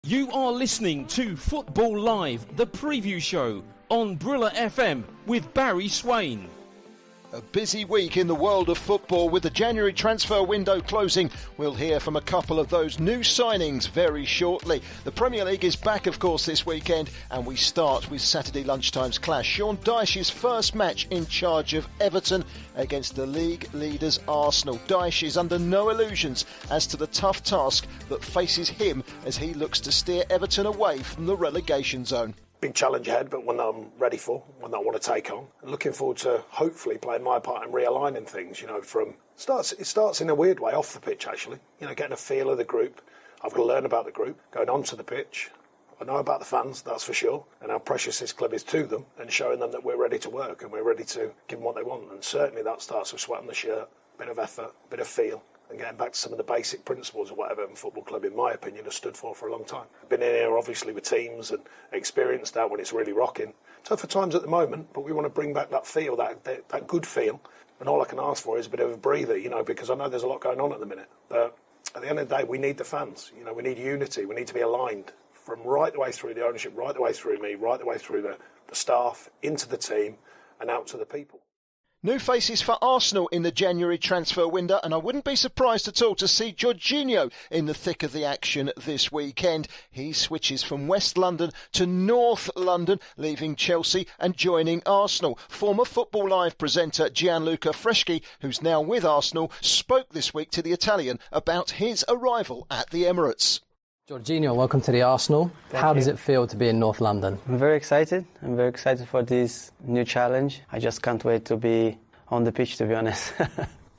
You are listening to Football Live, the preview show on Brilla FM with Barry Swain. A busy week in the world of football with the January transfer window closing. We'll hear from a couple of those new signings very shortly. The Premier League is back, of course, this weekend, and we start with Saturday lunchtime's clash. Sean Dyche's first match in charge of Everton against the league leaders Arsenal. Dyche is under no illusions as to the tough task that faces him as he looks to steer Everton away from the relegation zone. Big challenge ahead, but one that I'm ready for, one that I want to take on. And looking forward to hopefully playing my part in realigning things, it starts in a weird way off the pitch, actually. Getting a feel of the group. I've got to learn about the group, going onto the pitch. I know about the fans, that's for sure, and how precious this club is to them, and showing them that we're ready to work and we're ready to give them what they want. And certainly that starts with sweat on the shirt, a bit of effort, a bit of feel, and getting back to some of the basic principles of what Everton Football Club, in my opinion, has stood for a long time. Been in here, obviously, with teams and experienced that when it's really rocking. Tougher times at the moment, but we want to bring back that feel, that good feel. And all I can ask for is a bit of a breather, because I know there's a lot going on at the minute. But at the end of the day, we need the fans. We need unity. We need to be aligned from right the way through the ownership, right the way through me, right the way through the staff, into the team and out to the people. New faces for Arsenal in the January transfer window, and I wouldn't be surprised at all to see Jorginho in the thick of the action this weekend. He switches from West London to North London, leaving Chelsea and joining Arsenal. Former Football Live presenter Gianluca Freschi, who's now with Arsenal, spoke this week to the Italian about his arrival at the Emirates. Jorginho, welcome to the Arsenal. How does it feel to be in North London? I'm very excited. I'm very excited for this new challenge. I just can't wait to be on the pitch, to be honest.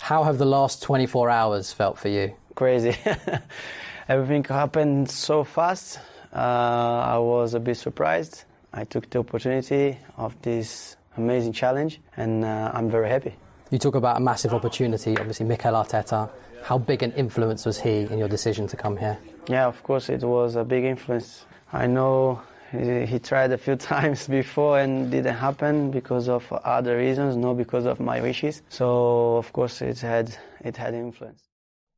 How have the last 24 hours felt for you? Crazy. Everything happened so fast. I was a bit surprised. I took the opportunity of this amazing challenge, and I'm very happy. You talk about a massive opportunity, obviously Mikel Arteta. How big an influence was he in your decision to come here? Yeah, of course it was a big influence. I know he tried a few times before and didn't happen because of other reasons, not because of my wishes. So of course it had influence.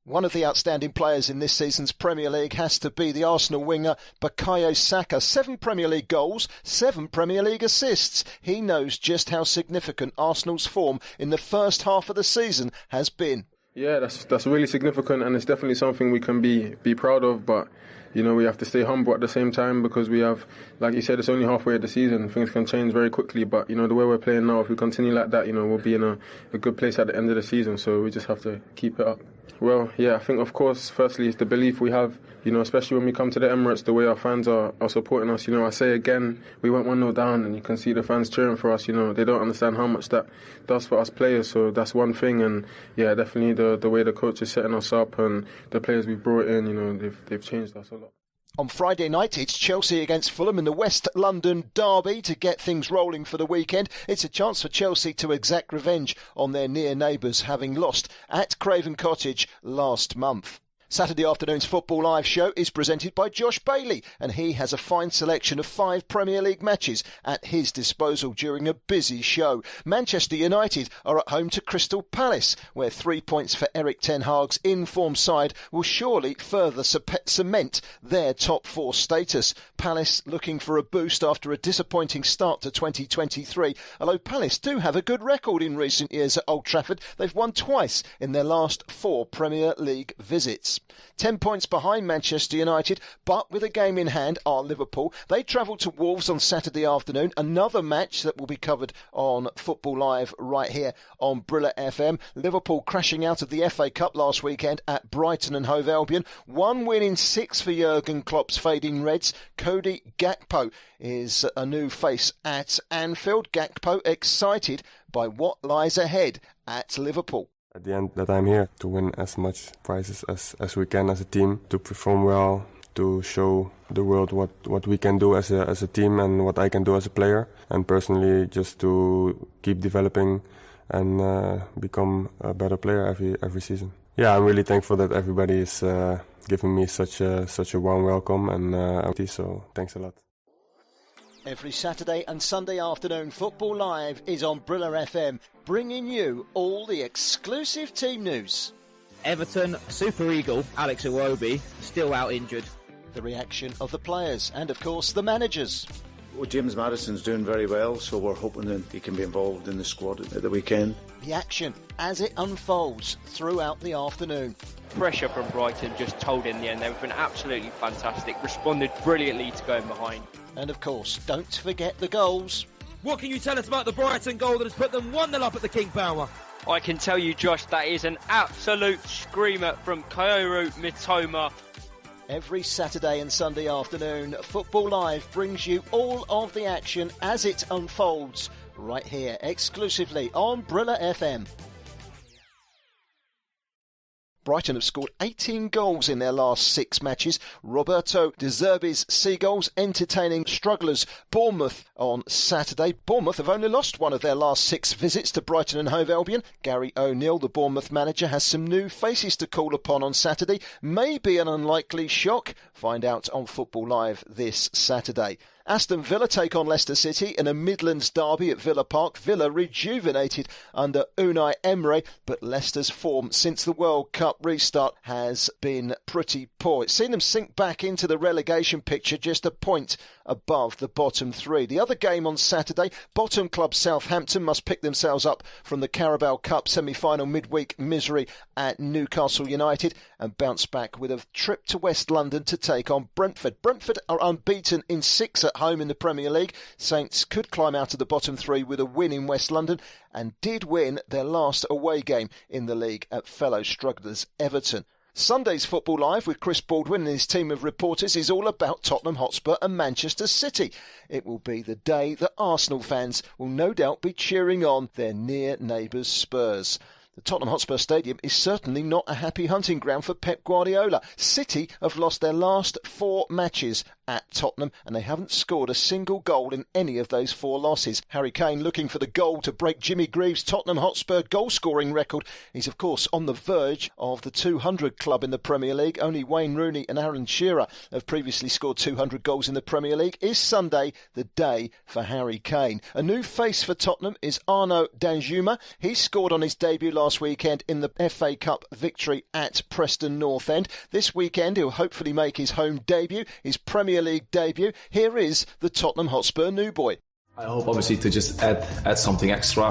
One of the outstanding players in this season's Premier League has to be the Arsenal winger Bukayo Saka. 7 Premier League goals, 7 Premier League assists. He knows just how significant Arsenal's form in the first half of the season has been. Yeah, that's really significant, and it's definitely something we can be proud of, but we have to stay humble at the same time because we have, like you said, it's only halfway of the season. Things can change very quickly, but the way we're playing now, if we continue like that, we'll be in a good place at the end of the season, so we just have to keep it up. Well, yeah, I think, of course, firstly, it's the belief we have, especially when we come to the Emirates, the way our fans are supporting us. I say again, we went 1-0 down and you can see the fans cheering for us. They don't understand how much that does for us players, so that's one thing. And, yeah, definitely the way the coach is setting us up and the players we've brought in, they've changed us a lot. On Friday night, it's Chelsea against Fulham in the West London derby to get things rolling for the weekend. It's a chance for Chelsea to exact revenge on their near neighbours, having lost at Craven Cottage last month. Saturday afternoon's Football Live show is presented by Josh Bailey, and he has a fine selection of 5 Premier League matches at his disposal during a busy show. Manchester United are at home to Crystal Palace, where 3 points for Erik ten Hag's in-form side will surely further cement their top 4 status. Palace looking for a boost after a disappointing start to 2023, although Palace do have a good record in recent years at Old Trafford. They've won twice in their last 4 Premier League visits. 10 points behind Manchester United, but with a game in hand are Liverpool. They travel to Wolves on Saturday afternoon, another match that will be covered on Football Live right here on Brilla FM. Liverpool crashing out of the FA Cup last weekend at Brighton and Hove Albion. 1 win in 6 for Jurgen Klopp's fading Reds. Cody Gakpo is a new face at Anfield. Gakpo excited by what lies ahead at Liverpool. At the end that I'm here to win as much prizes as we can as a team, to perform well, to show the world what we can do as a team and what I can do as a player, and personally just to keep developing and become a better player every season. Yeah, I'm really thankful that everybody is giving me such a warm welcome, and so thanks a lot. Every Saturday and Sunday afternoon, Football Live is on Brilla FM, bringing you all the exclusive team news. Everton Super Eagle Alex Iwobi still out injured. the reaction of the players and, of course, the managers. Well, James Maddison's doing very well, so we're hoping that he can be involved in the squad at the weekend. The action as it unfolds throughout the afternoon. Pressure from Brighton just told in the end. They've been absolutely fantastic, responded brilliantly to going behind. And, of course, don't forget the goals. What can you tell us about the Brighton goal that has put them 1-0 up at the King Power? I can tell you, Josh, that is an absolute screamer from Kaoru Mitoma. Every Saturday and Sunday afternoon, Football Live brings you all of the action as it unfolds, right here exclusively on Brilla FM. Brighton have scored 18 goals in their last 6 matches. Roberto De Zerbi's Seagulls entertaining strugglers Bournemouth on Saturday. Bournemouth have only lost one of their last 6 visits to Brighton and Hove Albion. Gary O'Neill, the Bournemouth manager, has some new faces to call upon on Saturday. Maybe an unlikely shock. Find out on Football Live this Saturday. Aston Villa take on Leicester City in a Midlands derby at Villa Park. Villa rejuvenated under Unai Emery, but Leicester's form since the World Cup restart has been pretty poor. It's seen them sink back into the relegation picture, just a point above the bottom 3. The other game on Saturday, bottom club Southampton must pick themselves up from the Carabao Cup semi-final midweek misery at Newcastle United and bounce back with a trip to West London to take on Brentford. Brentford are unbeaten in 6 at home in the Premier League. Saints could climb out of the bottom 3 with a win in West London and did win their last away game in the league at fellow strugglers Everton. Sunday's Football Live with Chris Baldwin and his team of reporters is all about Tottenham Hotspur and Manchester City. It will be the day that Arsenal fans will no doubt be cheering on their near neighbours Spurs. The Tottenham Hotspur Stadium is certainly not a happy hunting ground for Pep Guardiola. City have lost their last 4 matches at Tottenham and they haven't scored a single goal in any of those 4 losses. Harry Kane looking for the goal to break Jimmy Greaves' Tottenham Hotspur goal-scoring record. He's of course on the verge of the 200 club in the Premier League. Only Wayne Rooney and Alan Shearer have previously scored 200 goals in the Premier League. Is Sunday the day for Harry Kane? A new face for Tottenham is Arnaud Danjuma. He scored on his debut last weekend in the FA Cup victory at Preston North End. This weekend he'll hopefully make his home debut, his Premier League debut. Here is the Tottenham Hotspur new boy. I hope obviously to just add something extra,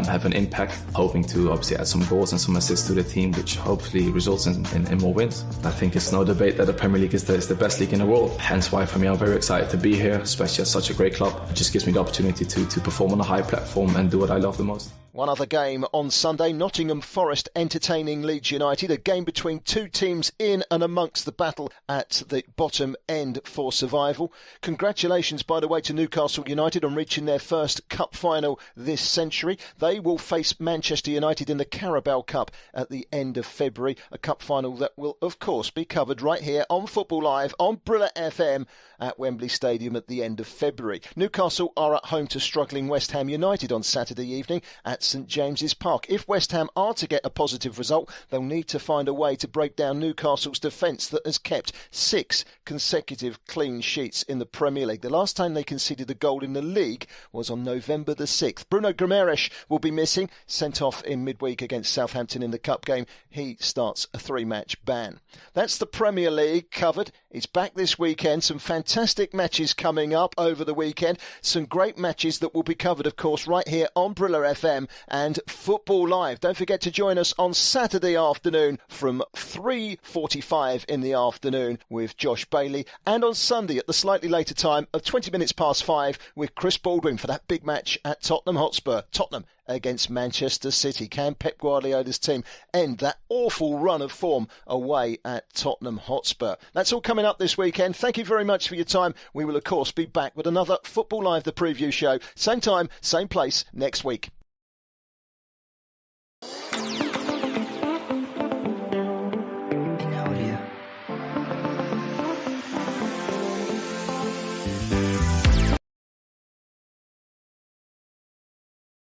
have an impact, hoping to obviously add some goals and some assists to the team, which hopefully results in more wins. I think it's no debate that the Premier League is the best league in the world, hence why for me I'm very excited to be here, especially at such a great club. It just gives me the opportunity to perform on a high platform and do what I love the most. One other game on Sunday, Nottingham Forest entertaining Leeds United, a game between 2 teams in and amongst the battle at the bottom end for survival. Congratulations, by the way, to Newcastle United on reaching their first cup final this century. They will face Manchester United in the Carabao Cup at the end of February, a cup final that will, of course, be covered right here on Football Live on Brilla FM at Wembley Stadium at the end of February. Newcastle are at home to struggling West Ham United on Saturday evening at St James's Park. If West Ham are to get a positive result, they'll need to find a way to break down Newcastle's defence that has kept 6 consecutive clean sheets in the Premier League. The last time they conceded a goal in the league was on November the 6th. Bruno Guimaraes will be missing, sent off in midweek against Southampton in the cup game. He starts a 3-match ban. That's the Premier League covered. It's back this weekend. Some fantastic matches coming up over the weekend. Some great matches that will be covered, of course, right here on Brilla FM and Football Live. Don't forget to join us on Saturday afternoon from 3:45 in the afternoon with Josh Bailey, and on Sunday at the slightly later time of 20 minutes past 5 with Chris Baldwin for that big match at Tottenham Hotspur. Tottenham against Manchester City. Can Pep Guardiola's team end that awful run of form away at Tottenham Hotspur? That's all coming up this weekend. Thank you very much for your time. We will, of course, be back with another Football Live, the preview show. Same time, same place next week.